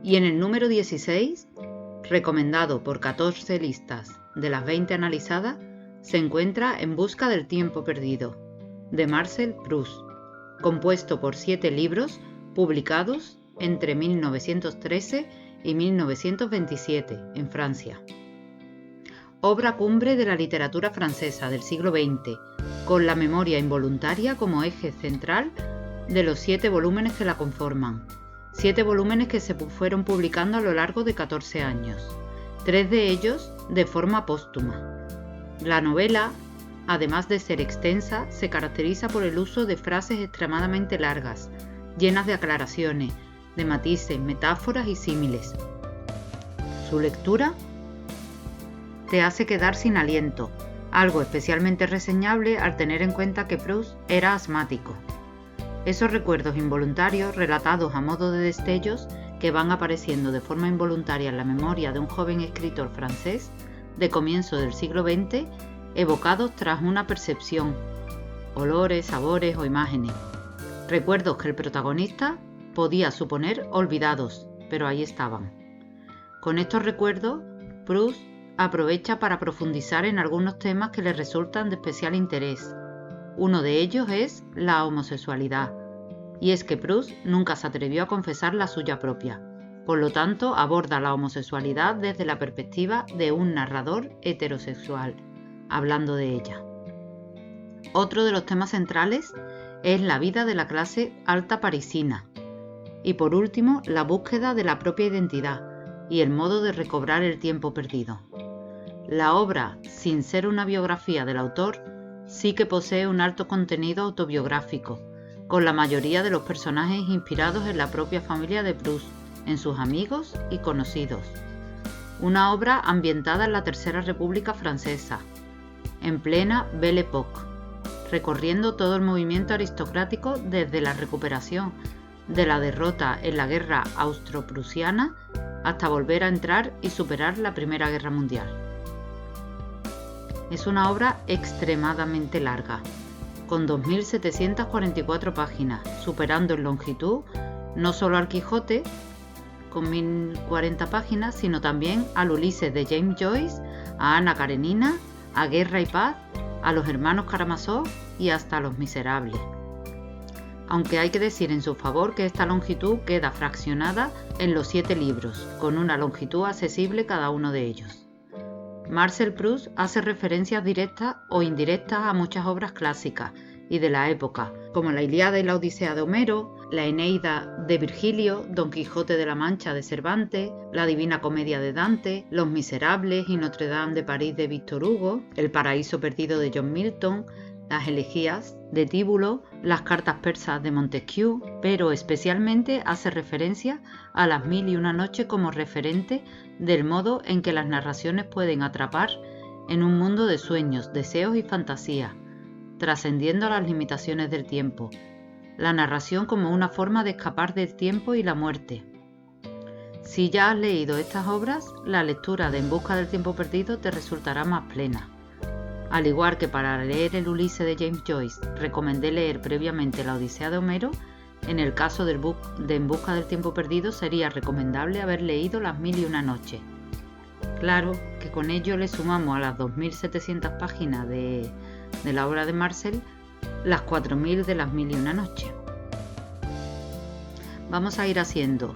Y en el número 16, recomendado por 14 listas de las 20 analizadas, se encuentra En busca del tiempo perdido, de Marcel Proust, compuesto por 7 libros publicados entre 1913 y 1927 en Francia. Obra cumbre de la literatura francesa del siglo XX, con la memoria involuntaria como eje central de los 7 volúmenes que la conforman. 7 volúmenes que se fueron publicando a lo largo de 14 años, 3 de ellos de forma póstuma. La novela, además de ser extensa, se caracteriza por el uso de frases extremadamente largas, llenas de aclaraciones, de matices, metáforas y símiles. Su lectura te hace quedar sin aliento, algo especialmente reseñable al tener en cuenta que Proust era asmático. Esos recuerdos involuntarios, relatados a modo de destellos, que van apareciendo de forma involuntaria en la memoria de un joven escritor francés de comienzo del siglo XX, evocados tras una percepción, olores, sabores o imágenes. Recuerdos que el protagonista podía suponer olvidados, pero ahí estaban. Con estos recuerdos, Proust aprovecha para profundizar en algunos temas que le resultan de especial interés. Uno de ellos es la homosexualidad, y es que Proust nunca se atrevió a confesar la suya propia. Por lo tanto, aborda la homosexualidad desde la perspectiva de un narrador heterosexual, hablando de ella. Otro de los temas centrales es la vida de la clase alta parisina. Y por último, la búsqueda de la propia identidad y el modo de recobrar el tiempo perdido. La obra, sin ser una biografía del autor, sí que posee un alto contenido autobiográfico, con la mayoría de los personajes inspirados en la propia familia de Proust, en sus amigos y conocidos. Una obra ambientada en la Tercera República Francesa, en plena Belle Époque, recorriendo todo el movimiento aristocrático desde la recuperación de la derrota en la guerra austro-prusiana hasta volver a entrar y superar la Primera Guerra Mundial. Es una obra extremadamente larga, con 2.744 páginas, superando en longitud no solo al Quijote, con 1.040 páginas, sino también al Ulises de James Joyce, a Ana Karenina, a Guerra y Paz, a los hermanos Karamazov y hasta a Los Miserables. Aunque hay que decir en su favor que esta longitud queda fraccionada en los 7 libros, con una longitud accesible cada uno de ellos. Marcel Proust hace referencias directas o indirectas a muchas obras clásicas y de la época, como la Ilíada y la Odisea de Homero, la Eneida de Virgilio, Don Quijote de la Mancha de Cervantes, la Divina Comedia de Dante, Los Miserables y Notre Dame de París de Víctor Hugo, El Paraíso Perdido de John Milton, las Elegías de Tíbulo, las Cartas Persas de Montesquieu, pero especialmente hace referencia a Las Mil y una Noches como referente del modo en que las narraciones pueden atrapar en un mundo de sueños, deseos y fantasía, trascendiendo las limitaciones del tiempo. La narración como una forma de escapar del tiempo y la muerte. Si ya has leído estas obras, la lectura de En busca del tiempo perdido te resultará más plena. Al igual que para leer el Ulises de James Joyce recomendé leer previamente la Odisea de Homero, en el caso de En busca del tiempo perdido sería recomendable haber leído Las Mil y una Noches. Claro que con ello le sumamos a las 2.700 páginas de la obra de Marcel las 4.000 de Las Mil y una Noches. Vamos a ir haciendo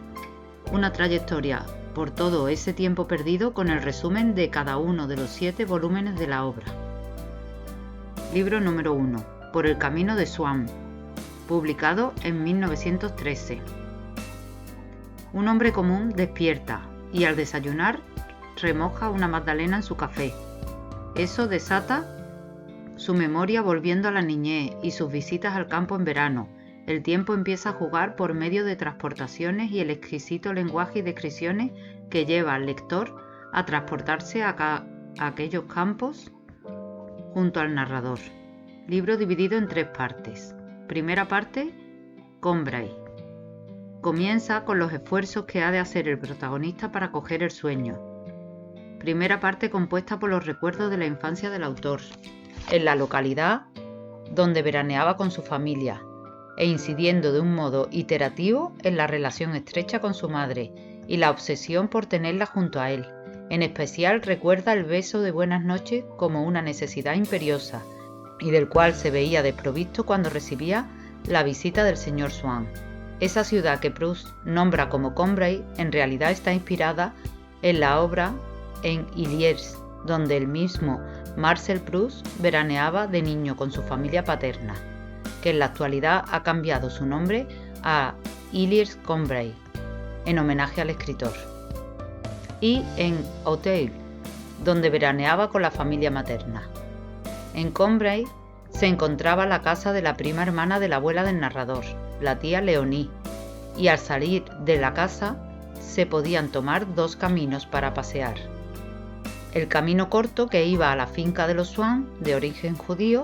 una trayectoria por todo ese tiempo perdido con el resumen de cada uno de los 7 volúmenes de la obra. Libro número 1, Por el camino de Swann, publicado en 1913. Un hombre común despierta y al desayunar remoja una magdalena en su café. Eso desata su memoria volviendo a la niñez y sus visitas al campo en verano. El tiempo empieza a jugar por medio de transportaciones y el exquisito lenguaje y descripciones que lleva al lector a transportarse a aquellos campos junto al narrador. Libro dividido en 3 partes. Primera parte, Combray. Comienza con los esfuerzos que ha de hacer el protagonista para coger el sueño. Primera parte compuesta por los recuerdos de la infancia del autor, en la localidad donde veraneaba con su familia, e incidiendo de un modo iterativo en la relación estrecha con su madre y la obsesión por tenerla junto a él. En especial recuerda el beso de buenas noches como una necesidad imperiosa y del cual se veía desprovisto cuando recibía la visita del señor Swann. Esa ciudad que Proust nombra como Combray en realidad está inspirada en la obra en Illiers, donde el mismo Marcel Proust veraneaba de niño con su familia paterna, que en la actualidad ha cambiado su nombre a Illiers-Combray, en homenaje al escritor, y en Auteuil, donde veraneaba con la familia materna. En Combray se encontraba la casa de la prima hermana de la abuela del narrador, la tía Leonie, y al salir de la casa se podían tomar dos caminos para pasear. El camino corto que iba a la finca de los Swann, de origen judío,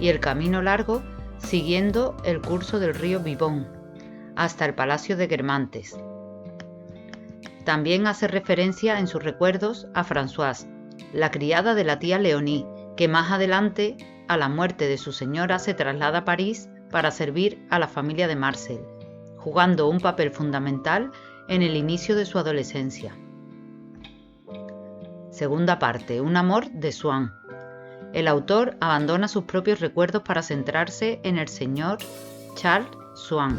y el camino largo siguiendo el curso del río Vivonne, hasta el palacio de Guermantes. También hace referencia en sus recuerdos a Françoise, la criada de la tía Leonie, que más adelante, a la muerte de su señora, se traslada a París para servir a la familia de Marcel, jugando un papel fundamental en el inicio de su adolescencia. Segunda parte, un amor de Swann. El autor abandona sus propios recuerdos para centrarse en el señor Charles Swann,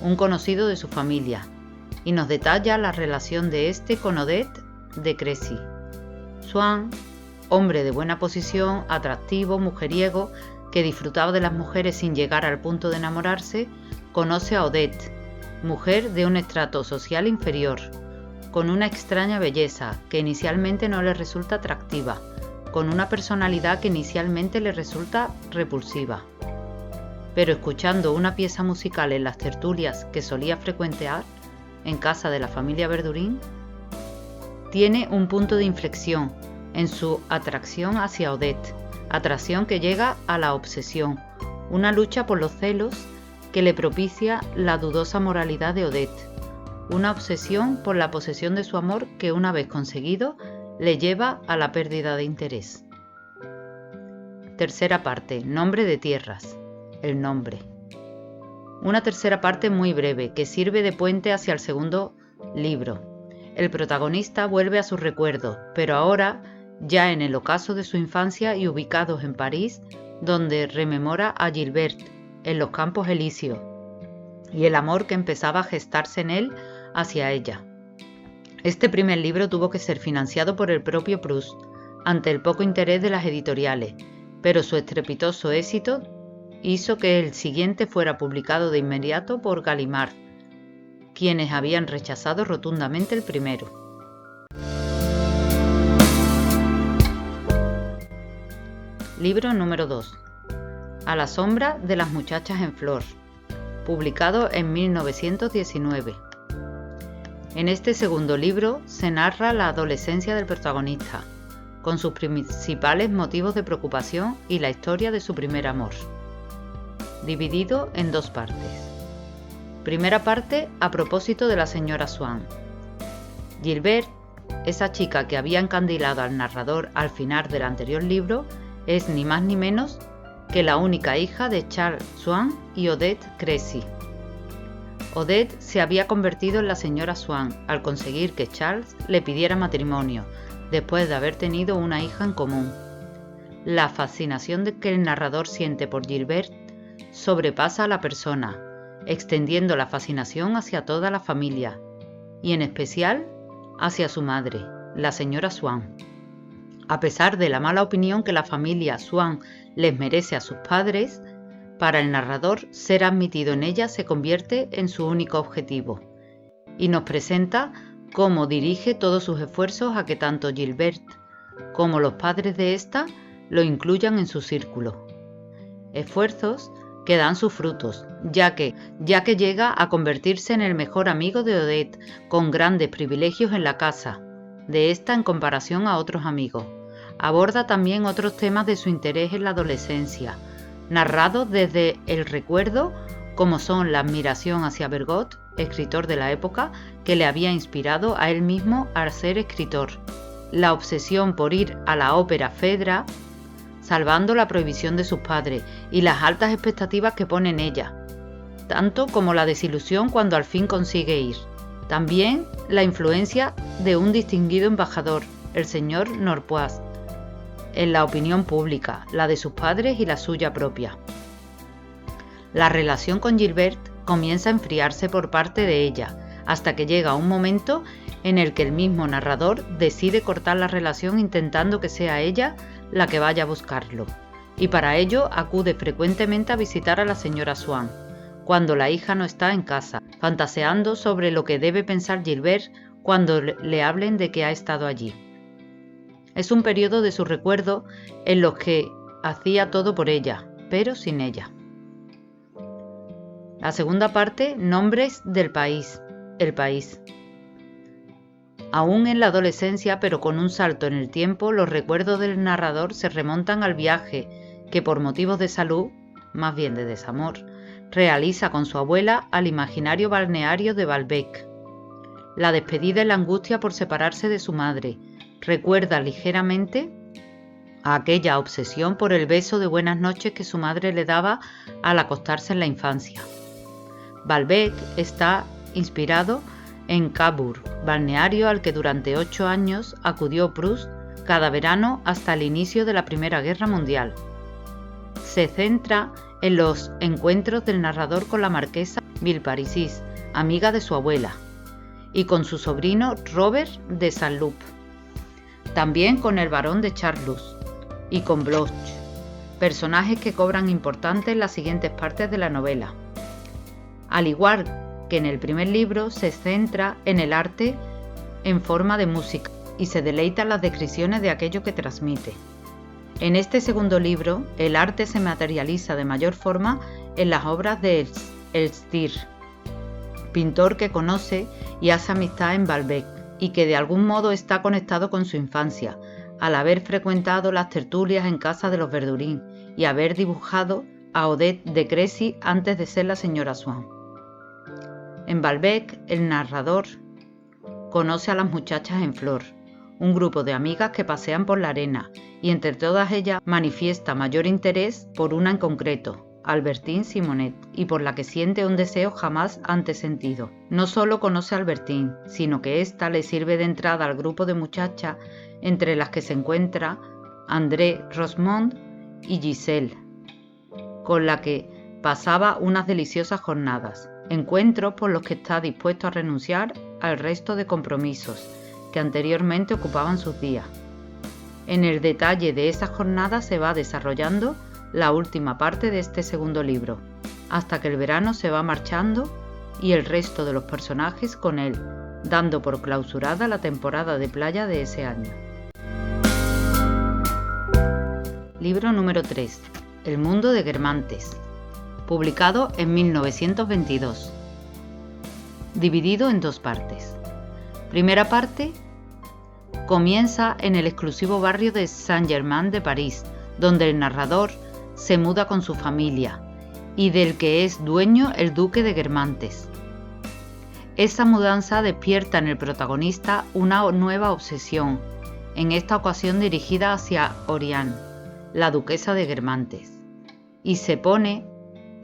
un conocido de su familia, y nos detalla la relación de este con Odette de Crécy. Swann, hombre de buena posición, atractivo, mujeriego, que disfrutaba de las mujeres sin llegar al punto de enamorarse, conoce a Odette, mujer de un estrato social inferior, con una extraña belleza que inicialmente no le resulta atractiva, con una personalidad que inicialmente le resulta repulsiva. Pero escuchando una pieza musical en las tertulias que solía frecuentar en casa de la familia Verdurin, tiene un punto de inflexión en su atracción hacia Odette, atracción que llega a la obsesión, una lucha por los celos que le propicia la dudosa moralidad de Odette, una obsesión por la posesión de su amor que, una vez conseguido, le lleva a la pérdida de interés. Tercera parte, nombre de tierras, el nombre. Una tercera parte muy breve que sirve de puente hacia el segundo libro. El protagonista vuelve a sus recuerdos, pero ahora ya en el ocaso de su infancia y ubicados en París, donde rememora a Gilberte en los Campos Elíseos y el amor que empezaba a gestarse en él hacia ella. Este primer libro tuvo que ser financiado por el propio Proust, ante el poco interés de las editoriales, pero su estrepitoso éxito hizo que el siguiente fuera publicado de inmediato por Gallimard, quienes habían rechazado rotundamente el primero. Libro número 2. A la sombra de las muchachas en flor, publicado en 1919. En este segundo libro se narra la adolescencia del protagonista, con sus principales motivos de preocupación y la historia de su primer amor, dividido en dos partes. Primera parte, a propósito de la señora Swann. Gilberte, esa chica que había encandilado al narrador al final del anterior libro, es ni más ni menos que la única hija de Charles Swann y Odette Crécy. Odette se había convertido en la señora Swann al conseguir que Charles le pidiera matrimonio, después de haber tenido una hija en común. La fascinación que el narrador siente por Gilberte sobrepasa a la persona, extendiendo la fascinación hacia toda la familia, y en especial hacia su madre, la señora Swann. A pesar de la mala opinión que la familia Swann les merece a sus padres, para el narrador ser admitido en ella se convierte en su único objetivo, y nos presenta cómo dirige todos sus esfuerzos a que tanto Gilberte como los padres de ésta lo incluyan en su círculo. Esfuerzos que dan sus frutos, ya que llega a convertirse en el mejor amigo de Odette, con grandes privilegios en la casa de esta en comparación a otros amigos. Aborda también otros temas de su interés en la adolescencia, narrados desde el recuerdo, como son la admiración hacia Bergot, escritor de la época, que le había inspirado a él mismo al ser escritor, la obsesión por ir a la ópera Fedra, salvando la prohibición de sus padres, y las altas expectativas que pone en ella, tanto como la desilusión cuando al fin consigue ir. También la influencia de un distinguido embajador, el señor Norpois, en la opinión pública, la de sus padres y la suya propia. La relación con Gilbert comienza a enfriarse por parte de ella, hasta que llega un momento en el que el mismo narrador decide cortar la relación intentando que sea ella la que vaya a buscarlo, y para ello acude frecuentemente a visitar a la señora Swann, cuando la hija no está en casa, fantaseando sobre lo que debe pensar Gilbert cuando le hablen de que ha estado allí. Es un periodo de su recuerdo en los que hacía todo por ella, pero sin ella. La segunda parte, Nombres del país, el país. Aún en la adolescencia, pero con un salto en el tiempo, los recuerdos del narrador se remontan al viaje que por motivos de salud, más bien de desamor, realiza con su abuela al imaginario balneario de Balbec. La despedida y la angustia por separarse de su madre. Recuerda ligeramente a aquella obsesión por el beso de buenas noches que su madre le daba al acostarse en la infancia. Balbec está inspirado en Cabourg, balneario al que durante 8 años acudió Proust cada verano hasta el inicio de la Primera Guerra Mundial. Se centra en los encuentros del narrador con la marquesa Villeparisis, amiga de su abuela, y con su sobrino Robert de Saint-Loup. También con el barón de Charlus y con Bloch, personajes que cobran importancia en las siguientes partes de la novela. Al igual que en el primer libro, se centra en el arte en forma de música y se deleita en las descripciones de aquello que transmite. En este segundo libro, el arte se materializa de mayor forma en las obras de Elstir, pintor que conoce y hace amistad en Balbec y que de algún modo está conectado con su infancia, al haber frecuentado las tertulias en casa de los Verdurin y haber dibujado a Odette de Crécy antes de ser la señora Swann. En Balbec, el narrador conoce a las muchachas en flor, un grupo de amigas que pasean por la arena, y entre todas ellas manifiesta mayor interés por una en concreto, Albertine Simonet, y por la que siente un deseo jamás antes sentido. No solo conoce a Albertine, sino que ésta le sirve de entrada al grupo de muchachas entre las que se encuentra André Rosemont y Giselle, con la que pasaba unas deliciosas jornadas, encuentros por los que está dispuesto a renunciar al resto de compromisos que anteriormente ocupaban sus días. En el detalle de esas jornadas se va desarrollando la última parte de este segundo libro, hasta que el verano se va marchando y el resto de los personajes con él, dando por clausurada la temporada de playa de ese año. Libro número 3. El mundo de Guermantes, publicado en 1922. Dividido en 2 partes. Primera parte comienza en el exclusivo barrio de Saint-Germain de París, donde el narrador se muda con su familia y del que es dueño el duque de Guermantes. Esa mudanza despierta en el protagonista una nueva obsesión, en esta ocasión dirigida hacia Oriane, la duquesa de Guermantes, y se pone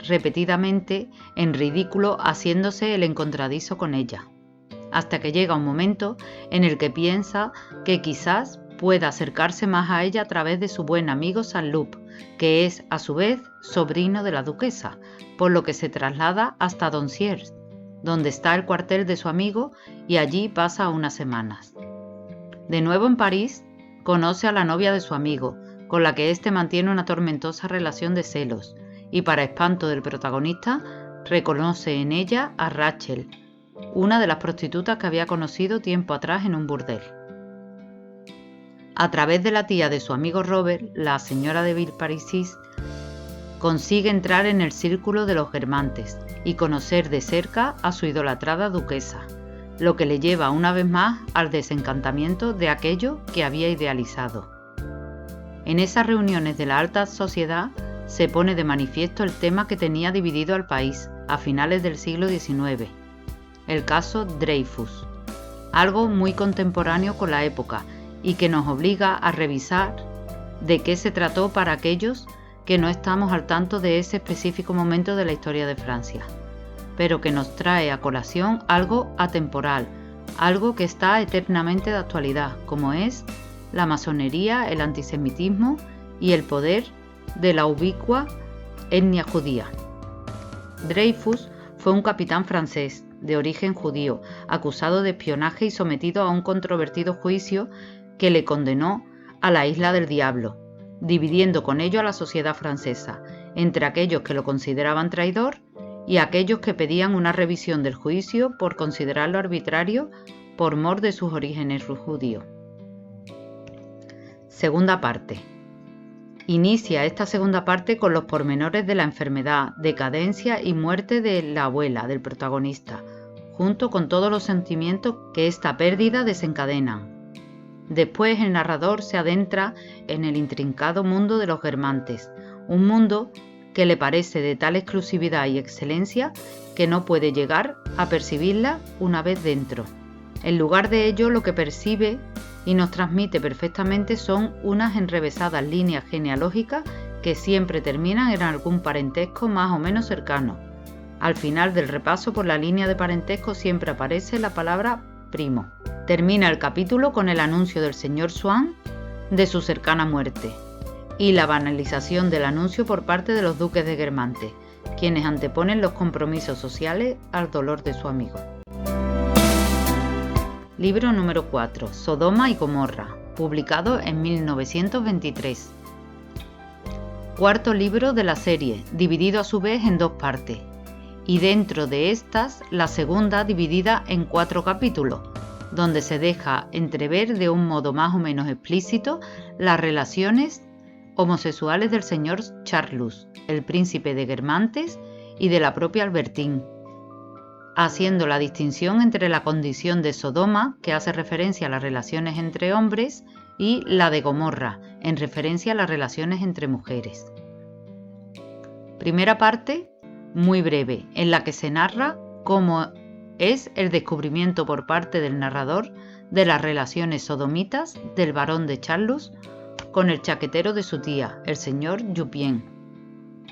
repetidamente en ridículo haciéndose el encontradizo con ella, hasta que llega un momento en el que piensa que quizás pueda acercarse más a ella a través de su buen amigo Saint-Loup, que es a su vez sobrino de la duquesa, por lo que se traslada hasta Doncières, donde está el cuartel de su amigo, y allí pasa unas semanas. De nuevo en París, conoce a la novia de su amigo, con la que éste mantiene una tormentosa relación de celos, y para espanto del protagonista, reconoce en ella a Rachel, una de las prostitutas que había conocido tiempo atrás en un burdel. A través de la tía de su amigo Robert, la señora de Villeparisis, consigue entrar en el círculo de los Guermantes y conocer de cerca a su idolatrada duquesa, lo que le lleva una vez más al desencantamiento de aquello que había idealizado. En esas reuniones de la alta sociedad se pone de manifiesto el tema que tenía dividido al país a finales del siglo XIX, el caso Dreyfus, algo muy contemporáneo con la época y que nos obliga a revisar de qué se trató para aquellos que no estamos al tanto de ese específico momento de la historia de Francia. pero que nos trae a colación algo atemporal, algo que está eternamente de actualidad, como es la masonería, el antisemitismo y el poder de la ubicua etnia judía. Dreyfus fue un capitán francés de origen judío, acusado de espionaje y sometido a un controvertido juicio que le condenó a la Isla del Diablo, dividiendo con ello a la sociedad francesa, entre aquellos que lo consideraban traidor y aquellos que pedían una revisión del juicio por considerarlo arbitrario por mor de sus orígenes judíos. Segunda parte. Inicia esta segunda parte con los pormenores de la enfermedad, decadencia y muerte de la abuela del protagonista, junto con todos los sentimientos que esta pérdida desencadena. Después el narrador se adentra en el intrincado mundo de los Guermantes, un mundo que le parece de tal exclusividad y excelencia que no puede llegar a percibirla una vez dentro. En lugar de ello, lo que percibe y nos transmite perfectamente son unas enrevesadas líneas genealógicas que siempre terminan en algún parentesco más o menos cercano. Al final del repaso por la línea de parentesco siempre aparece la palabra primo. Termina el capítulo con el anuncio del señor Swann de su cercana muerte y la banalización del anuncio por parte de los duques de Guermantes, quienes anteponen los compromisos sociales al dolor de su amigo. Libro número 4, Sodoma y Gomorra, publicado en 1923. Cuarto libro de la serie, dividido a su vez en dos partes, y dentro de estas la segunda dividida en 4 capítulos, donde se deja entrever de un modo más o menos explícito las relaciones homosexuales del señor Charlus, el príncipe de Guermantes, y de la propia Albertine, haciendo la distinción entre la condición de Sodoma, que hace referencia a las relaciones entre hombres, y la de Gomorra, en referencia a las relaciones entre mujeres. Primera parte, muy breve, en la que se narra cómo es el descubrimiento por parte del narrador de las relaciones sodomitas del barón de Charlus con el chaquetero de su tía, el señor Jupien.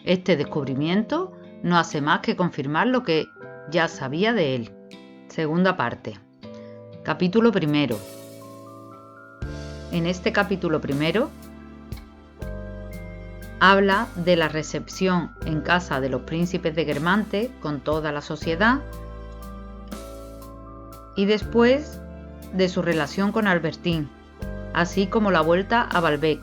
Este descubrimiento no hace más que confirmar lo que ya sabía de él. Segunda parte. Capítulo primero. En este capítulo primero habla de la recepción en casa de los príncipes de Guermantes con toda la sociedad y después de su relación con Albertine, así como la vuelta a Balbec,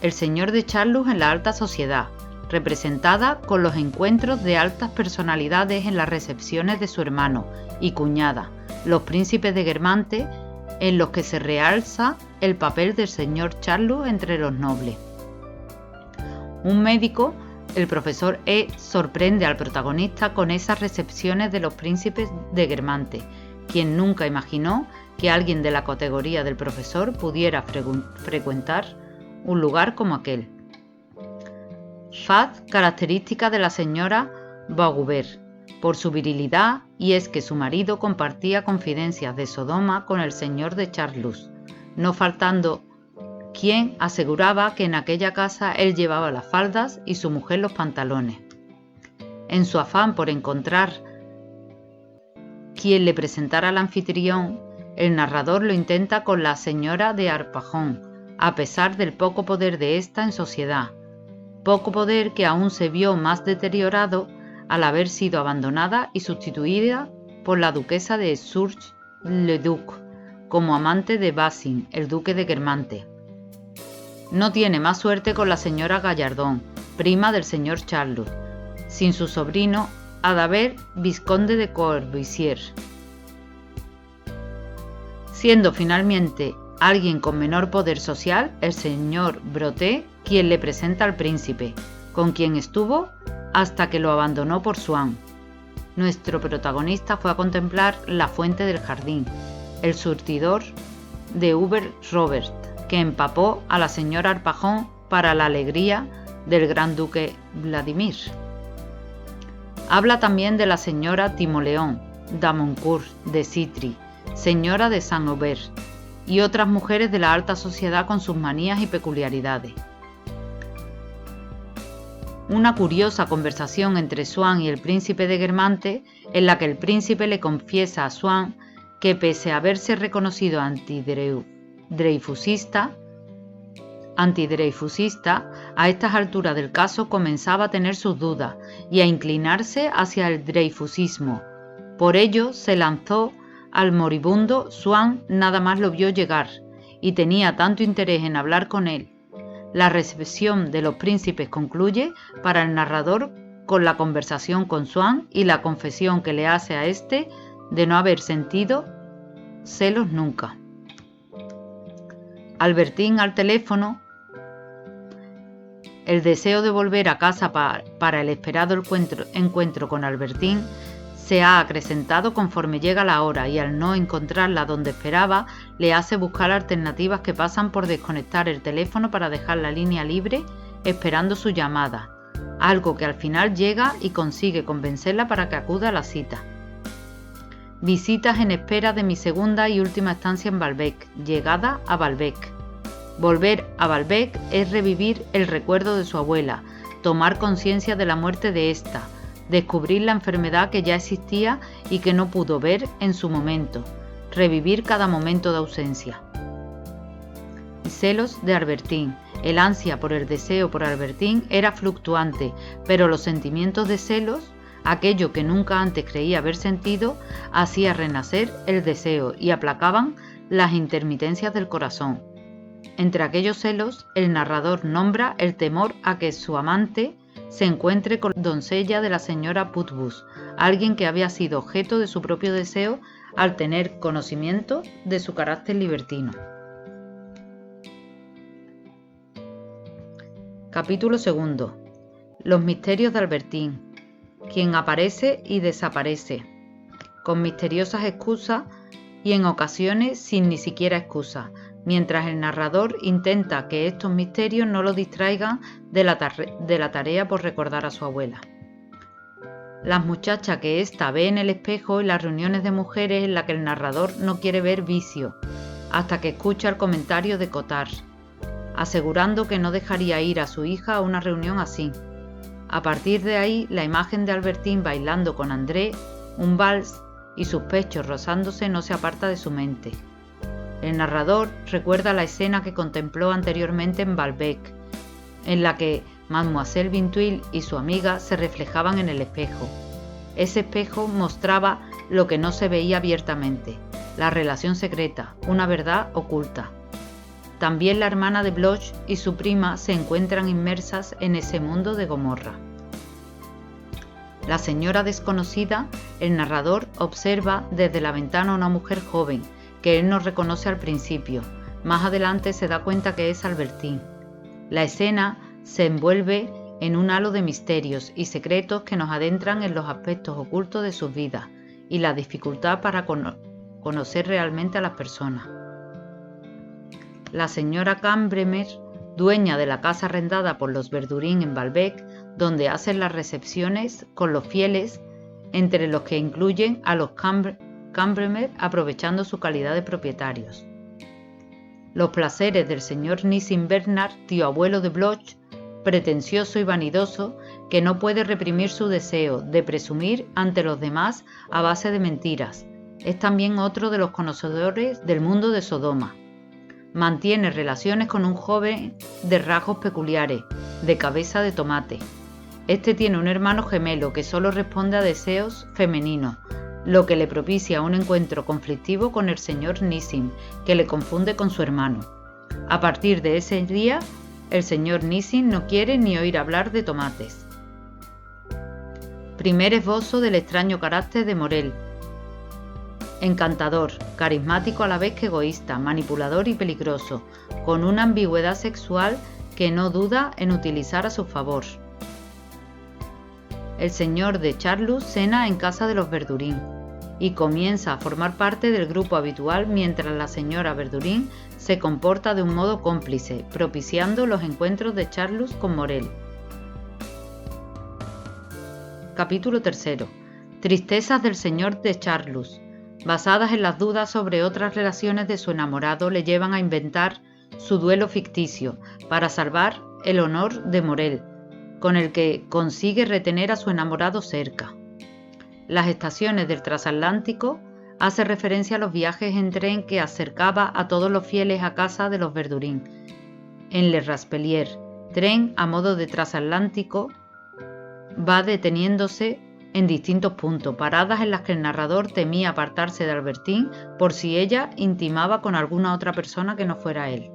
el señor de Charlus en la alta sociedad, representada con los encuentros de altas personalidades en las recepciones de su hermano y cuñada, los príncipes de Guermantes, en los que se realza el papel del señor Charlus entre los nobles. Un médico, el profesor E, sorprende al protagonista con esas recepciones de los príncipes de Guermantes, quien nunca imaginó que alguien de la categoría del profesor pudiera frecuentar un lugar como aquel. Faz característica de la señora Vaugoubert por su virilidad, y es que su marido compartía confidencias de Sodoma con el señor de Charlus, no faltando quien aseguraba que en aquella casa él llevaba las faldas y su mujer los pantalones. En su afán por encontrar quien le presentara al anfitrión, el narrador lo intenta con la señora de Arpajon, a pesar del poco poder de ésta en sociedad, poco poder que aún se vio más deteriorado al haber sido abandonada y sustituida por la duquesa de Surge-le-Duc como amante de Bassin, el duque de Guermantes. No tiene más suerte con la señora Gallardón, prima del señor Charlus, sin su sobrino Adalbert, vizconde de Corbusier, siendo finalmente alguien con menor poder social, el señor Broté, quien le presenta al príncipe, con quien estuvo hasta que lo abandonó por Swann. Nuestro protagonista fue a contemplar la fuente del jardín, el surtidor de Hubert Robert, que empapó a la señora Arpajon para la alegría del gran duque Vladimir. Habla también de la señora Timoleón d'Amoncourt de Citry, señora de Saint-Aubert, y otras mujeres de la alta sociedad con sus manías y peculiaridades. una curiosa conversación entre Swann y el príncipe de Guermantes, en la que el príncipe le confiesa a Swann que pese a haberse reconocido antidreyfusista, a estas alturas del caso comenzaba a tener sus dudas y a inclinarse hacia el dreyfusismo. Por ello se lanzó al moribundo. Swann nada más lo vio llegar y tenía tanto interés en hablar con él. La recepción de los príncipes concluye para el narrador con la conversación con Swann y la confesión que le hace a este de no haber sentido celos nunca. Albertine al teléfono. El deseo de volver a casa para el esperado encuentro con Albertine se ha acrecentado conforme llega la hora, y al no encontrarla donde esperaba, le hace buscar alternativas que pasan por desconectar el teléfono para dejar la línea libre esperando su llamada, algo que al final llega y consigue convencerla para que acuda a la cita. Visitas en espera de mi segunda y última estancia en Baalbek. Llegada a Baalbek. Volver a Baalbek es revivir el recuerdo de su abuela, tomar conciencia de la muerte de ésta, descubrir la enfermedad que ya existía y que no pudo ver en su momento, revivir cada momento de ausencia. Celos de Albertine. El ansia por el deseo por Albertine era fluctuante, pero los sentimientos de celos, aquello que nunca antes creía haber sentido, hacía renacer el deseo y aplacaban las intermitencias del corazón. Entre aquellos celos, el narrador nombra el temor a que su amante se encuentre con la doncella de la señora Putbus, alguien que había sido objeto de su propio deseo al tener conocimiento de su carácter libertino. Capítulo 2. Los misterios de Albertine, quien aparece y desaparece, con misteriosas excusas y en ocasiones sin ni siquiera excusa, mientras el narrador intenta que estos misterios no lo distraigan de la tarea por recordar a su abuela. Las muchachas que ésta ve en el espejo y las reuniones de mujeres en las que el narrador no quiere ver vicio, hasta que escucha el comentario de Cottard, asegurando que no dejaría ir a su hija a una reunión así. A partir de ahí, la imagen de Albertine bailando con André un vals y sus pechos rozándose no se aparta de su mente. El narrador recuerda la escena que contempló anteriormente en Baalbek, en la que Mademoiselle Bintuil y su amiga se reflejaban en el espejo. Ese espejo mostraba lo que no se veía abiertamente, la relación secreta, una verdad oculta. También la hermana de Bloch y su prima se encuentran inmersas en ese mundo de Gomorra. La señora desconocida, el narrador observa desde la ventana a una mujer joven, que él no reconoce al principio. Más adelante se da cuenta que es Albertine. La escena se envuelve en un halo de misterios y secretos que nos adentran en los aspectos ocultos de sus vidas y la dificultad para conocer realmente a las personas. La señora Cambremer, dueña de la casa arrendada por los Verdurin en Baalbek, donde hacen las recepciones con los fieles, entre los que incluyen a los Cambremer, aprovechando su calidad de propietarios. Los placeres del señor Nissim Bernard, tío abuelo de Bloch, pretencioso y vanidoso, que no puede reprimir su deseo de presumir ante los demás a base de mentiras. Es también otro de los conocedores del mundo de Sodoma. Mantiene relaciones con un joven de rasgos peculiares, de cabeza de tomate. Este tiene un hermano gemelo que solo responde a deseos femeninos, lo que le propicia un encuentro conflictivo con el señor Nissim, que le confunde con su hermano. A partir de ese día, el señor Nissim no quiere ni oír hablar de tomates. Primer esbozo del extraño carácter de Morel. Encantador, carismático a la vez que egoísta, manipulador y peligroso, con una ambigüedad sexual que no duda en utilizar a su favor. El señor de Charlus cena en casa de los Verdurin y comienza a formar parte del grupo habitual mientras la señora Verdurin se comporta de un modo cómplice, propiciando los encuentros de Charlus con Morel. Capítulo 3. Tristezas del señor de Charlus. Basadas en las dudas sobre otras relaciones de su enamorado, le llevan a inventar su duelo ficticio para salvar el honor de Morel, con el que consigue retener a su enamorado cerca. Las estaciones del transatlántico hace referencia a los viajes en tren que acercaba a todos los fieles a casa de los Verdurin. En Le Raspelier, tren a modo de transatlántico, va deteniéndose en distintos puntos, paradas en las que el narrador temía apartarse de Albertine por si ella intimaba con alguna otra persona que no fuera él.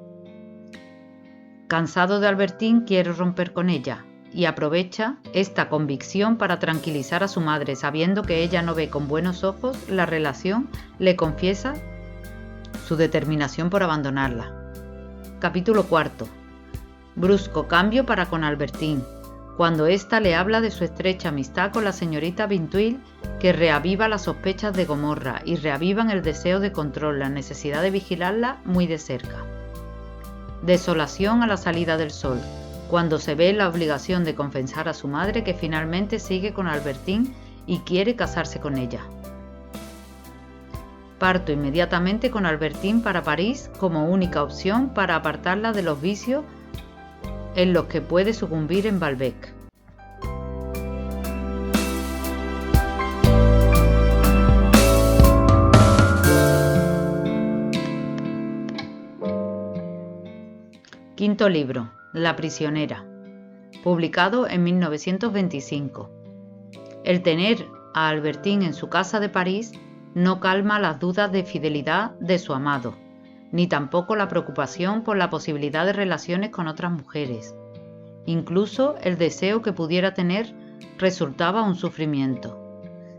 Cansado de Albertine, quiere romper con ella y aprovecha esta convicción para tranquilizar a su madre, sabiendo que ella no ve con buenos ojos la relación, le confiesa su determinación por abandonarla. Capítulo 4. Brusco cambio para con Albertine, cuando ésta le habla de su estrecha amistad con la señorita Vinteuil, que reaviva las sospechas de Gomorra y reavivan el deseo de control, la necesidad de vigilarla muy de cerca. Desolación a la salida del sol, cuando se ve la obligación de confesar a su madre que finalmente sigue con Albertine y quiere casarse con ella. Parto inmediatamente con Albertine para París como única opción para apartarla de los vicios en los que puede sucumbir en Balbec. Quinto libro, La prisionera, publicado en 1925. El tener a Albertine en su casa de París no calma las dudas de fidelidad de su amado, ni tampoco la preocupación por la posibilidad de relaciones con otras mujeres. Incluso el deseo que pudiera tener resultaba un sufrimiento.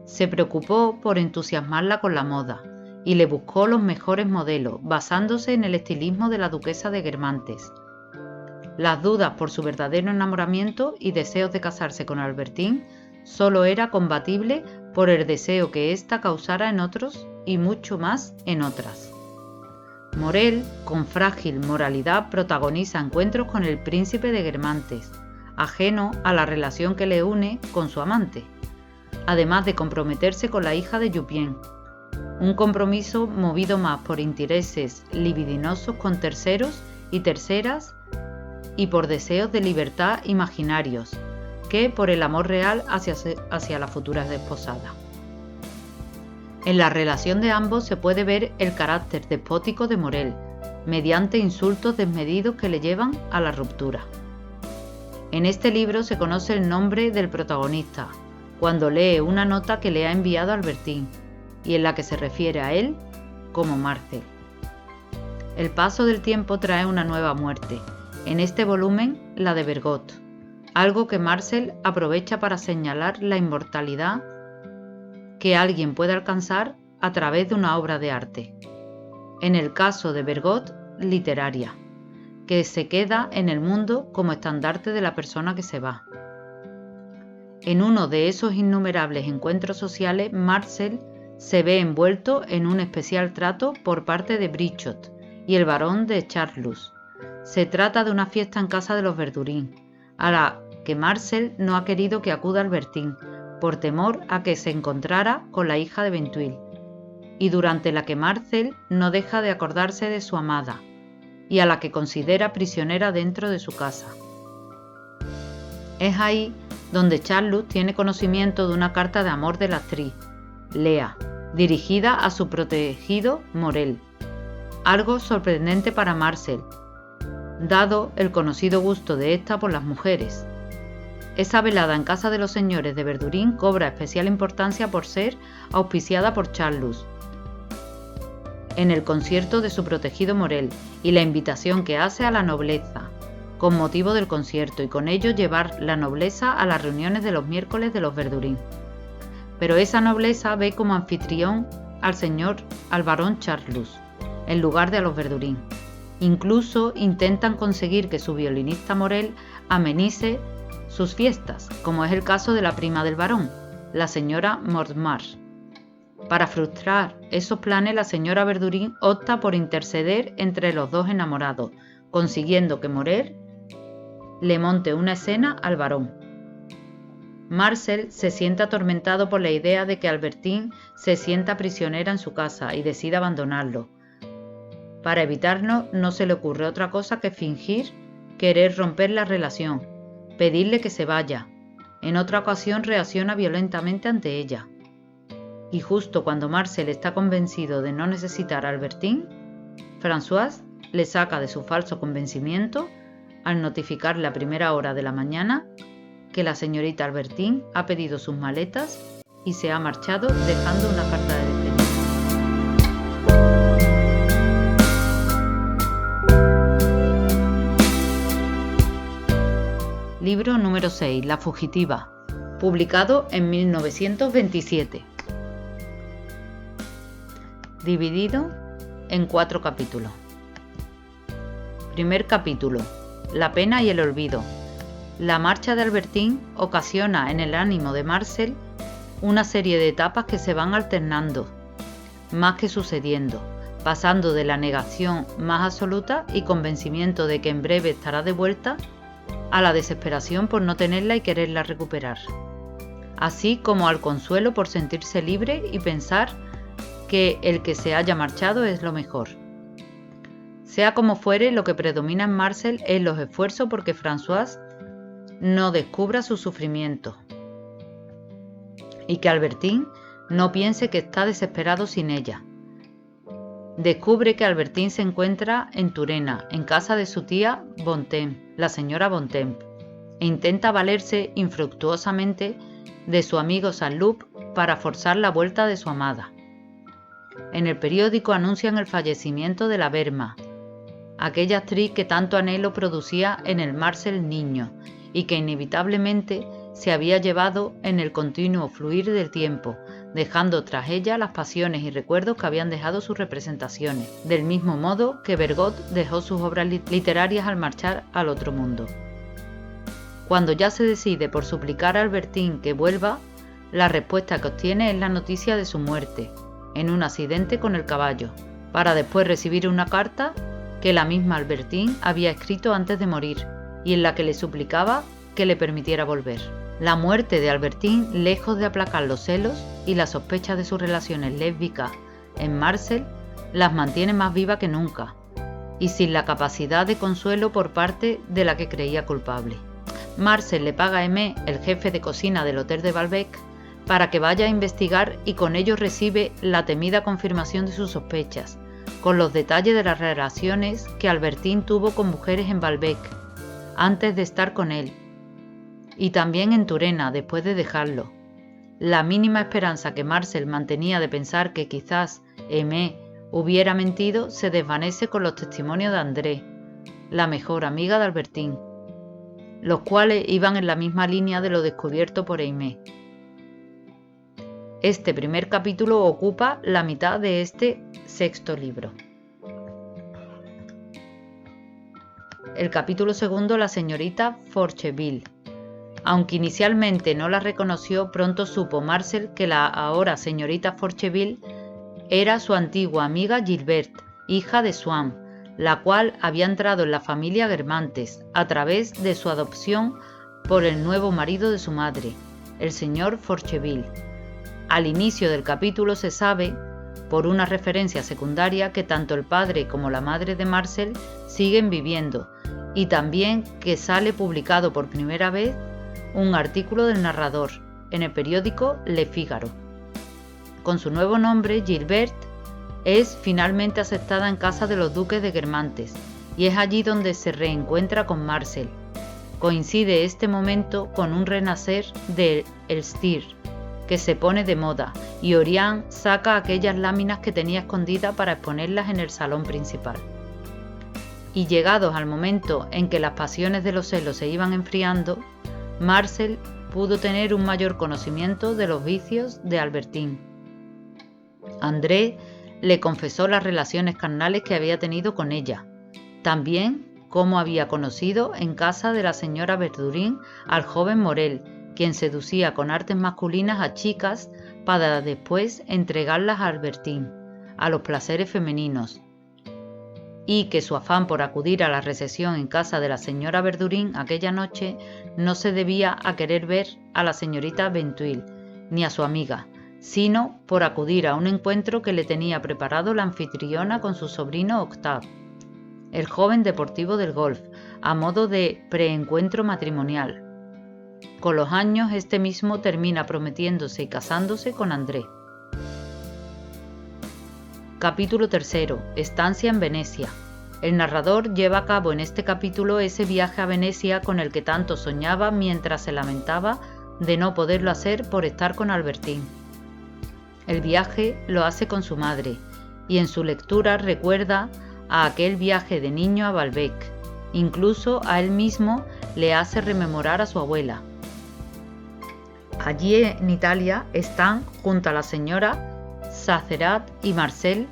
Se preocupó por entusiasmarla con la moda y le buscó los mejores modelos, basándose en el estilismo de la duquesa de Guermantes. Las dudas por su verdadero enamoramiento y deseos de casarse con Albertine solo era combatible por el deseo que ésta causara en otros y mucho más en otras. Morel, con frágil moralidad, protagoniza encuentros con el príncipe de Guermantes, ajeno a la relación que le une con su amante, además de comprometerse con la hija de Jupien, un compromiso movido más por intereses libidinosos con terceros y terceras y por deseos de libertad imaginarios, que por el amor real hacia la futura desposada. En la relación de ambos se puede ver el carácter despótico de Morel, mediante insultos desmedidos que le llevan a la ruptura. En este libro se conoce el nombre del protagonista, cuando lee una nota que le ha enviado Albertine, y en la que se refiere a él como Marcel. El paso del tiempo trae una nueva muerte, en este volumen la de Bergot, algo que Marcel aprovecha para señalar la inmortalidad que alguien puede alcanzar a través de una obra de arte. En el caso de Bergot, literaria, que se queda en el mundo como estandarte de la persona que se va. En uno de esos innumerables encuentros sociales, Marcel se ve envuelto en un especial trato por parte de Brichot y el barón de Charlus. Se trata de una fiesta en casa de los Verdurin, a la que Marcel no ha querido que acuda Albertine, por temor a que se encontrara con la hija de Vinteuil, y durante la que Marcel no deja de acordarse de su amada, y a la que considera prisionera dentro de su casa. Es ahí donde Charlus tiene conocimiento de una carta de amor de la actriz, Lea, dirigida a su protegido Morel, algo sorprendente para Marcel, dado el conocido gusto de ésta por las mujeres. Esa velada en casa de los señores de Verdurin cobra especial importancia por ser auspiciada por Charlus en el concierto de su protegido Morel y la invitación que hace a la nobleza con motivo del concierto y con ello llevar la nobleza a las reuniones de los miércoles de los Verdurin. Pero esa nobleza ve como anfitrión al barón Charlus en lugar de a los Verdurin. Incluso intentan conseguir que su violinista Morel amenice sus fiestas, como es el caso de la prima del barón, la señora Mortemart. Para frustrar esos planes, la señora Verdurin opta por interceder entre los dos enamorados, consiguiendo que Morel le monte una escena al barón. Marcel se siente atormentado por la idea de que Albertine se sienta prisionera en su casa y decide abandonarlo. Para evitarlo, no se le ocurre otra cosa que fingir querer romper la relación, pedirle que se vaya. En otra ocasión reacciona violentamente ante ella. Y justo cuando Marcel está convencido de no necesitar a Albertine, Françoise le saca de su falso convencimiento al notificarle a primera hora de la mañana que la señorita Albertine ha pedido sus maletas y se ha marchado dejando una carta de despedida. Libro número 6, La fugitiva, publicado en 1927. Dividido en 4 capítulos. Primer capítulo, La pena y el olvido. La marcha de Albertine ocasiona en el ánimo de Marcel una serie de etapas que se van alternando, más que sucediendo, pasando de la negación más absoluta y convencimiento de que en breve estará de vuelta, a la desesperación por no tenerla y quererla recuperar, así como al consuelo por sentirse libre y pensar que el que se haya marchado es lo mejor. Sea como fuere, lo que predomina en Marcel es los esfuerzos porque Françoise no descubra su sufrimiento y que Albertine no piense que está desesperado sin ella. Descubre que Albertine se encuentra en Turena, en casa de su tía Bontemps, la señora Bontemps, e intenta valerse infructuosamente de su amigo Saint-Loup para forzar la vuelta de su amada. En el periódico anuncian el fallecimiento de la Berma, aquella actriz que tanto anhelo producía en el Marcel niño y que inevitablemente se había llevado en el continuo fluir del tiempo, dejando tras ella las pasiones y recuerdos que habían dejado sus representaciones, del mismo modo que Bergot dejó sus obras literarias al marchar al otro mundo. Cuando ya se decide por suplicar a Albertine que vuelva, la respuesta que obtiene es la noticia de su muerte, en un accidente con el caballo, para después recibir una carta que la misma Albertine había escrito antes de morir y en la que le suplicaba que le permitiera volver. La muerte de Albertine, lejos de aplacar los celos y las sospechas de sus relaciones lésbicas en Marcel, las mantiene más vivas que nunca, y sin la capacidad de consuelo por parte de la que creía culpable. Marcel le paga a Aimé, el jefe de cocina del Hotel de Balbec, para que vaya a investigar y con ello recibe la temida confirmación de sus sospechas, con los detalles de las relaciones que Albertine tuvo con mujeres en Balbec, antes de estar con él, y también en Turena, después de dejarlo. La mínima esperanza que Marcel mantenía de pensar que quizás Aimé hubiera mentido se desvanece con los testimonios de André, la mejor amiga de Albertine, los cuales iban en la misma línea de lo descubierto por Aimé. Este primer capítulo ocupa la mitad de este sexto libro. El capítulo segundo, la señorita Forcheville. Aunque inicialmente no la reconoció, pronto supo Marcel que la ahora señorita Forcheville era su antigua amiga Gilberte, hija de Swann, la cual había entrado en la familia Guermantes a través de su adopción por el nuevo marido de su madre, el señor Forcheville. Al inicio del capítulo se sabe, por una referencia secundaria, que tanto el padre como la madre de Marcel siguen viviendo, y también que sale publicado por primera vez un artículo del narrador en el periódico Le Figaro. Con su nuevo nombre, Gilberte es finalmente aceptada en casa de los duques de Guermantes, y es allí donde se reencuentra con Marcel. Coincide este momento con un renacer de Elstir, que se pone de moda, y Orián saca aquellas láminas que tenía escondidas para exponerlas en el salón principal. Y llegados al momento en que las pasiones de los celos se iban enfriando, Marcel pudo tener un mayor conocimiento de los vicios de Albertine. André le confesó las relaciones carnales que había tenido con ella, también cómo había conocido en casa de la señora Verdurin al joven Morel, quien seducía con artes masculinas a chicas para después entregarlas a Albertine, a los placeres femeninos, y que su afán por acudir a la recepción en casa de la señora Verdurin aquella noche no se debía a querer ver a la señorita Ventuil ni a su amiga, sino por acudir a un encuentro que le tenía preparado la anfitriona con su sobrino Octave. el joven deportivo del golf, a modo de preencuentro matrimonial. Con los años, este mismo termina prometiéndose y casándose con André. Capítulo 3. Estancia en Venecia. El narrador lleva a cabo en este capítulo ese viaje a Venecia con el que tanto soñaba mientras se lamentaba de no poderlo hacer por estar con Albertine. El viaje lo hace con su madre, y en su lectura recuerda a aquel viaje de niño a Baalbek. Incluso a él mismo le hace rememorar a su abuela. Allí en Italia están, junto a la señora Sacerat y Marcel,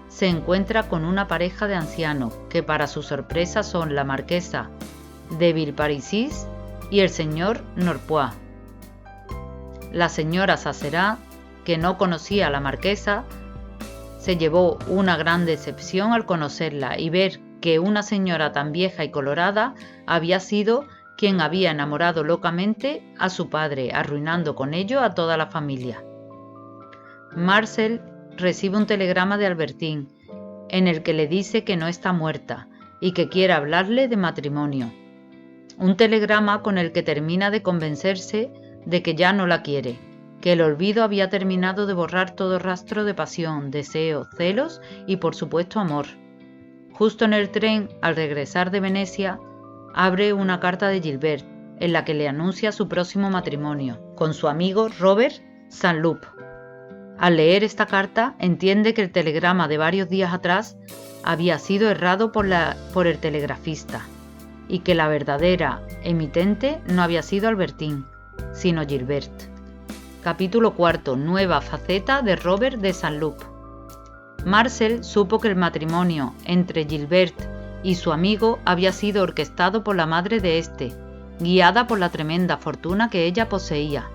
se encuentra con una pareja de ancianos que para su sorpresa son la marquesa de Villeparisis y el señor Norpois. La señora Sacerat, que no conocía a la marquesa, se llevó una gran decepción al conocerla y ver que una señora tan vieja y colorada había sido quien había enamorado locamente a su padre, arruinando con ello a toda la familia. Marcel recibe un telegrama de Albertine, en el que le dice que no está muerta y que quiere hablarle de matrimonio. Un telegrama con el que termina de convencerse de que ya no la quiere, que el olvido había terminado de borrar todo rastro de pasión, deseo, celos y por supuesto amor. Justo en el tren, al regresar de Venecia, abre una carta de Gilbert, en la que le anuncia su próximo matrimonio, con su amigo Robert Saint-Loup. Al leer esta carta, entiende que el telegrama de varios días atrás había sido errado por el telegrafista, y que la verdadera emitente no había sido Albertine, sino Gilbert. Capítulo 4. Nueva faceta de Robert de Saint-Loup. Marcel supo que el matrimonio entre Gilbert y su amigo había sido orquestado por la madre de este, guiada por la tremenda fortuna que ella poseía.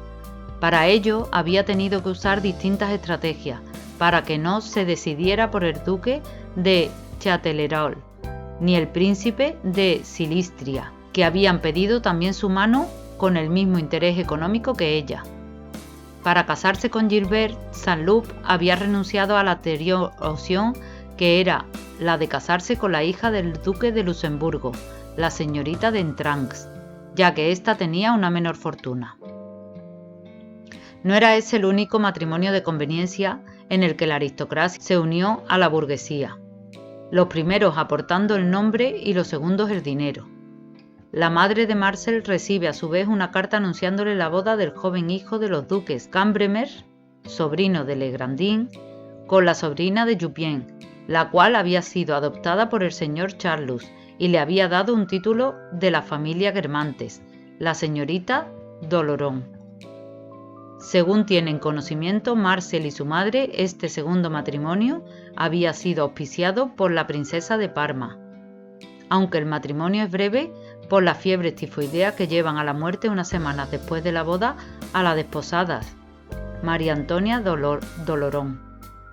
Para ello había tenido que usar distintas estrategias para que no se decidiera por el duque de Châtellerault ni el príncipe de Silistria, que habían pedido también su mano con el mismo interés económico que ella. Para casarse con Gilbert, Saint-Loup había renunciado a la anterior opción, que era la de casarse con la hija del duque de Luxemburgo, la señorita de Entranx, ya que ésta tenía una menor fortuna. No era ese el único matrimonio de conveniencia en el que la aristocracia se unió a la burguesía, los primeros aportando el nombre y los segundos el dinero. La madre de Marcel recibe a su vez una carta anunciándole la boda del joven hijo de los duques Cambremer, sobrino de Legrandin, con la sobrina de Jupien, la cual había sido adoptada por el señor Charlus y le había dado un título de la familia Guermantes, la señorita Doloron. Según tienen conocimiento Marcel y su madre, este segundo matrimonio había sido auspiciado por la princesa de Parma, aunque el matrimonio es breve por las fiebres tifoideas que llevan a la muerte unas semanas después de la boda a la desposada María Antonia Doloron,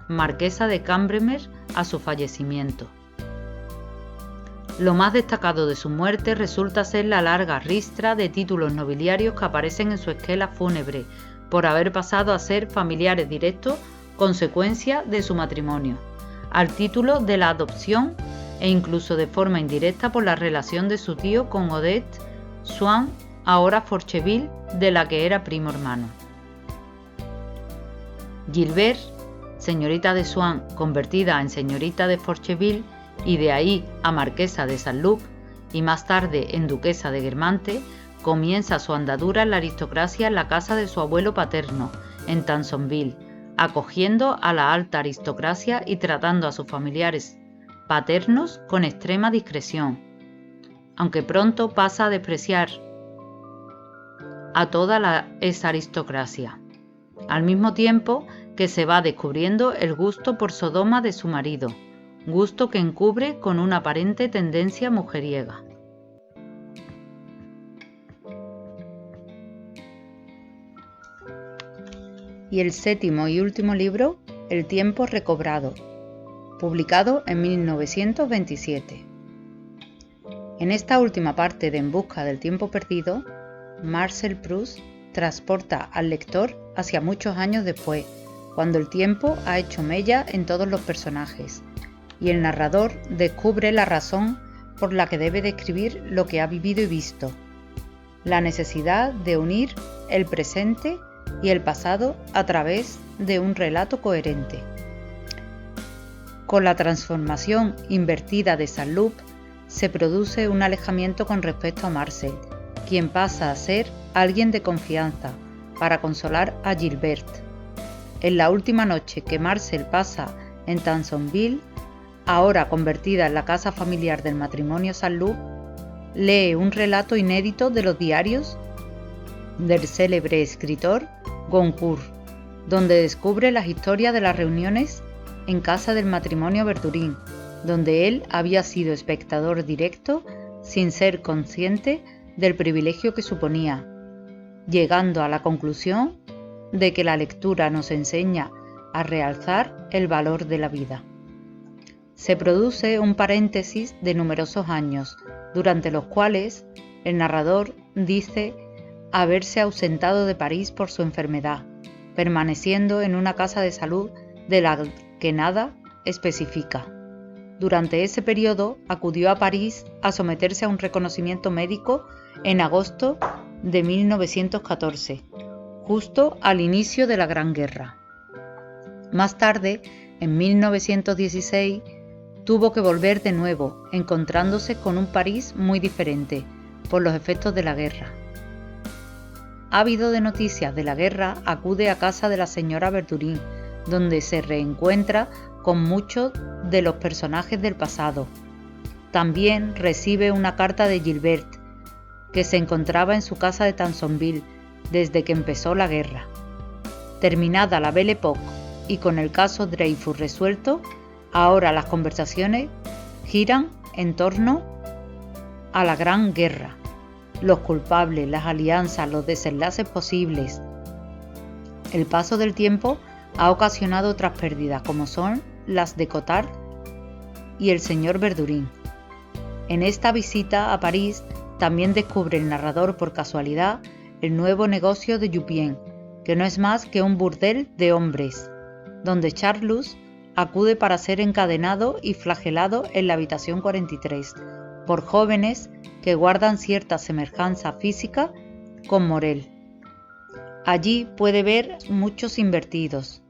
marquesa de Cambremer, a su fallecimiento. Lo más destacado de su muerte resulta ser la larga ristra de títulos nobiliarios que aparecen en su esquela fúnebre, por haber pasado a ser familiares directos consecuencia de su matrimonio, al título de la adopción e incluso de forma indirecta por la relación de su tío con Odette Swann, ahora Forcheville, de la que era primo hermano. Gilbert, señorita de Swann convertida en señorita de Forcheville y de ahí a marquesa de Saint-Loup y más tarde en duquesa de Guermantes, comienza su andadura en la aristocracia en la casa de su abuelo paterno, en Tansonville, acogiendo a la alta aristocracia y tratando a sus familiares paternos con extrema discreción, aunque pronto pasa a despreciar a toda esa aristocracia, al mismo tiempo que se va descubriendo el gusto por Sodoma de su marido, gusto que encubre con una aparente tendencia mujeriega. Y el séptimo y último libro, El tiempo recobrado, publicado en 1927. En esta última parte de En busca del tiempo perdido, Marcel Proust transporta al lector hacia muchos años después, cuando el tiempo ha hecho mella en todos los personajes, y el narrador descubre la razón por la que debe describir lo que ha vivido y visto, la necesidad de unir el presente y el pasado a través de un relato coherente. Con la transformación invertida de Saint-Loup se produce un alejamiento con respecto a Marcel, quien pasa a ser alguien de confianza para consolar a Gilbert. En la última noche que Marcel pasa en Tansonville, ahora convertida en la casa familiar del matrimonio Saint-Loup, lee un relato inédito de los diarios del célebre escritor Goncourt, donde descubre las historias de las reuniones en casa del matrimonio Verdurin, donde él había sido espectador directo sin ser consciente del privilegio que suponía, llegando a la conclusión de que la lectura nos enseña a realzar el valor de la vida. Se produce un paréntesis de numerosos años, durante los cuales el narrador dice haberse ausentado de París por su enfermedad, permaneciendo en una casa de salud de la que nada especifica. Durante ese periodo acudió a París a someterse a un reconocimiento médico en agosto de 1914, justo al inicio de la Gran Guerra. Más tarde, en 1916, tuvo que volver de nuevo, encontrándose con un París muy diferente, por los efectos de la guerra. Ávido de noticias de la guerra, acude a casa de la señora Verdurin, donde se reencuentra con muchos de los personajes del pasado. También recibe una carta de Gilbert, que se encontraba en su casa de Tansonville desde que empezó la guerra. Terminada la Belle Époque y con el caso Dreyfus resuelto, ahora las conversaciones giran en torno a la Gran Guerra, los culpables, las alianzas, los desenlaces posibles. El paso del tiempo ha ocasionado otras pérdidas, como son las de Cottard y el señor Verdurin. En esta visita a París también descubre el narrador por casualidad el nuevo negocio de Jupien, que no es más que un burdel de hombres, donde Charlus acude para ser encadenado y flagelado en la habitación 43 por jóvenes que guardan cierta semejanza física con Morel. Allí puede ver muchos invertidos,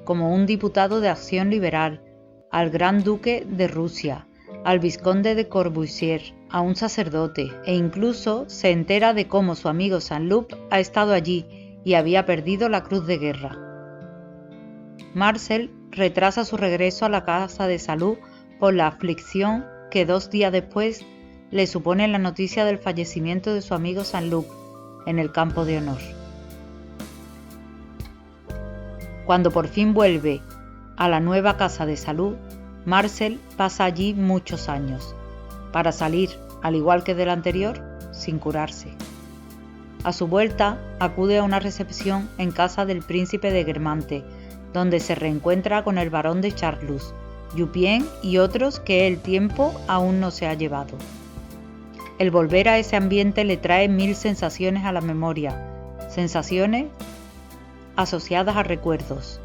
como un diputado de Acción Liberal, al Gran Duque de Rusia, al Vizconde de Corbusier, a un sacerdote, e incluso se entera de cómo su amigo Saint-Loup ha estado allí y había perdido la cruz de guerra. Marcel retrasa su regreso a la casa de salud por la aflicción que 2 días después le supone la noticia del fallecimiento de su amigo Saint-Loup en el campo de honor. Cuando por fin vuelve a la nueva casa de salud, Marcel pasa allí muchos años, para salir, al igual que del anterior, sin curarse. A su vuelta, acude a una recepción en casa del príncipe de Guermantes, donde se reencuentra con el barón de Charlus, Jupien y otros que el tiempo aún no se ha llevado. El volver a ese ambiente le trae 1000 sensaciones a la memoria, sensaciones asociadas a recuerdos,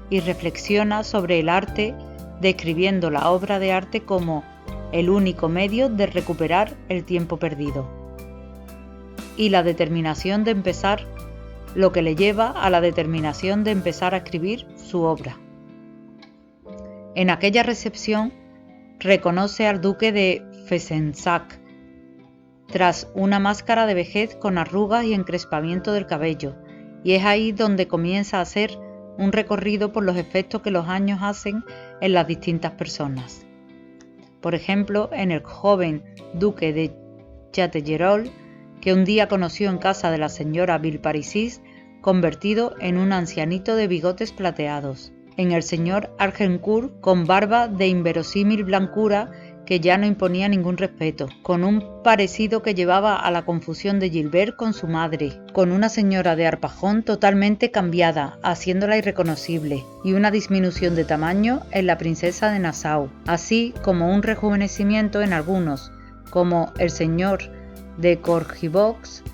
y reflexiona sobre el arte, describiendo la obra de arte como el único medio de recuperar el tiempo perdido. Y la determinación de empezar, lo que le lleva a la determinación de empezar a escribir su obra. En aquella recepción reconoce al duque de Fezensac, tras una máscara de vejez con arrugas y encrespamiento del cabello, y es ahí donde comienza a hacer un recorrido por los efectos que los años hacen en las distintas personas. Por ejemplo, en el joven duque de Chatellerault, que un día conoció en casa de la señora Villeparisis, convertido en un ancianito de bigotes plateados. En el señor Argencourt, con barba de inverosímil blancura que ya no imponía ningún respeto, con un parecido que llevaba a la confusión de Gilbert con su madre, con una señora de Arpajón totalmente cambiada, haciéndola irreconocible, y una disminución de tamaño en la princesa de Nassau, así como un rejuvenecimiento en algunos, como el señor de Courgivox,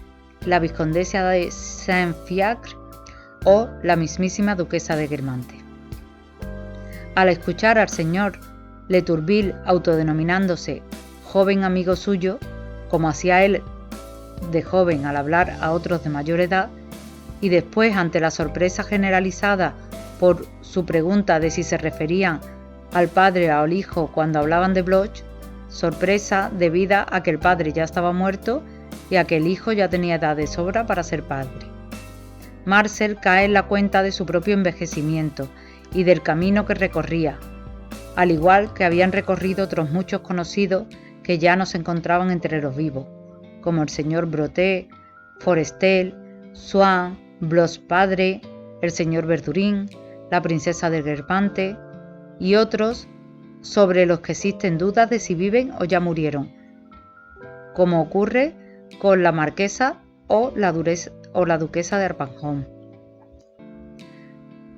la vizcondesa de Saint-Fiacre o la mismísima duquesa de Guermantes. Al escuchar al señor Le Tourville, autodenominándose joven amigo suyo, como hacía él de joven al hablar a otros de mayor edad, y después, ante la sorpresa generalizada por su pregunta de si se referían al padre o al hijo cuando hablaban de Bloch, sorpresa debida a que el padre ya estaba muerto y a que el hijo ya tenía edad de sobra para ser padre. Marcel cae en la cuenta de su propio envejecimiento y del camino que recorría, al igual que habían recorrido otros muchos conocidos que ya no se encontraban entre los vivos, como el señor Brotet, Forestel, Swann, Bloch padre, el señor Verdurin, la princesa de Guermantes y otros sobre los que existen dudas de si viven o ya murieron, como ocurre con la marquesa o la duquesa de Arpanjón.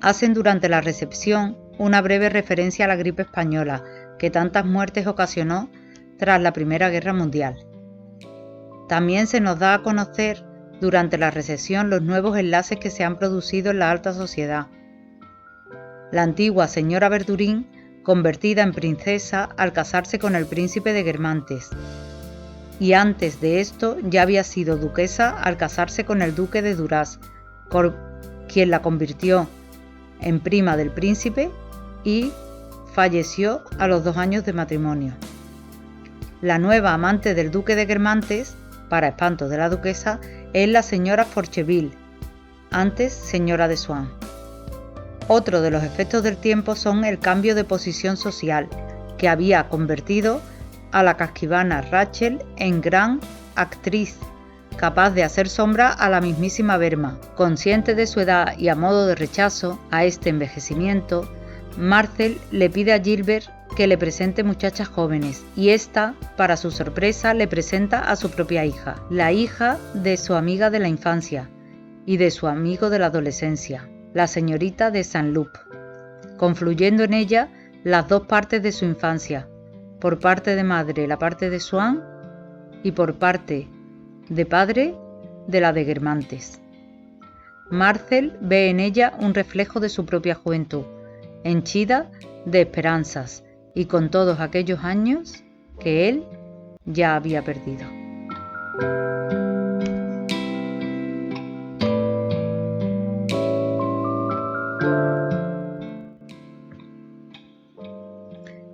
Hacen durante la recepción una breve referencia a la gripe española que tantas muertes ocasionó tras la Primera Guerra Mundial. También se nos da a conocer durante la recepción los nuevos enlaces que se han producido en la alta sociedad. La antigua señora Verdurin, convertida en princesa al casarse con el príncipe de Guermantes, y antes de esto ya había sido duquesa al casarse con el duque de Duras, quien la convirtió en prima del príncipe y falleció a los 2 años de matrimonio. La nueva amante del duque de Guermantes, para espanto de la duquesa, es la señora Forcheville, antes señora de Swann. Otro de los efectos del tiempo son el cambio de posición social, que había convertido a la casquivana Rachel en gran actriz, capaz de hacer sombra a la mismísima Berma. Consciente de su edad y a modo de rechazo a este envejecimiento, Marcel le pide a Gilbert que le presente muchachas jóvenes, y ésta, para su sorpresa, le presenta a su propia hija, la hija de su amiga de la infancia y de su amigo de la adolescencia, la señorita de Saint-Loup, confluyendo en ella las dos partes de su infancia, por parte de madre la parte de Swann y por parte de padre de la de Guermantes. Marcel ve en ella un reflejo de su propia juventud, henchida de esperanzas y con todos aquellos años que él ya había perdido.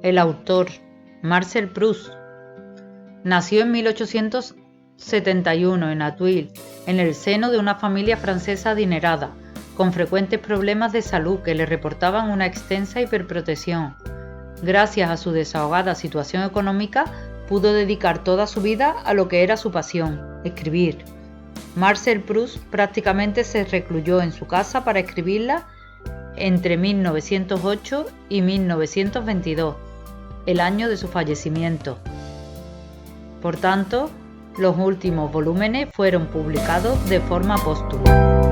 El autor, Marcel Proust, nació en 1871 en Auteuil, en el seno de una familia francesa adinerada, con frecuentes problemas de salud que le reportaban una extensa hiperprotección. Gracias a su desahogada situación económica, pudo dedicar toda su vida a lo que era su pasión, escribir. Marcel Proust prácticamente se recluyó en su casa para escribirla entre 1908 y 1922, el año de su fallecimiento. Por tanto, los últimos volúmenes fueron publicados de forma póstuma.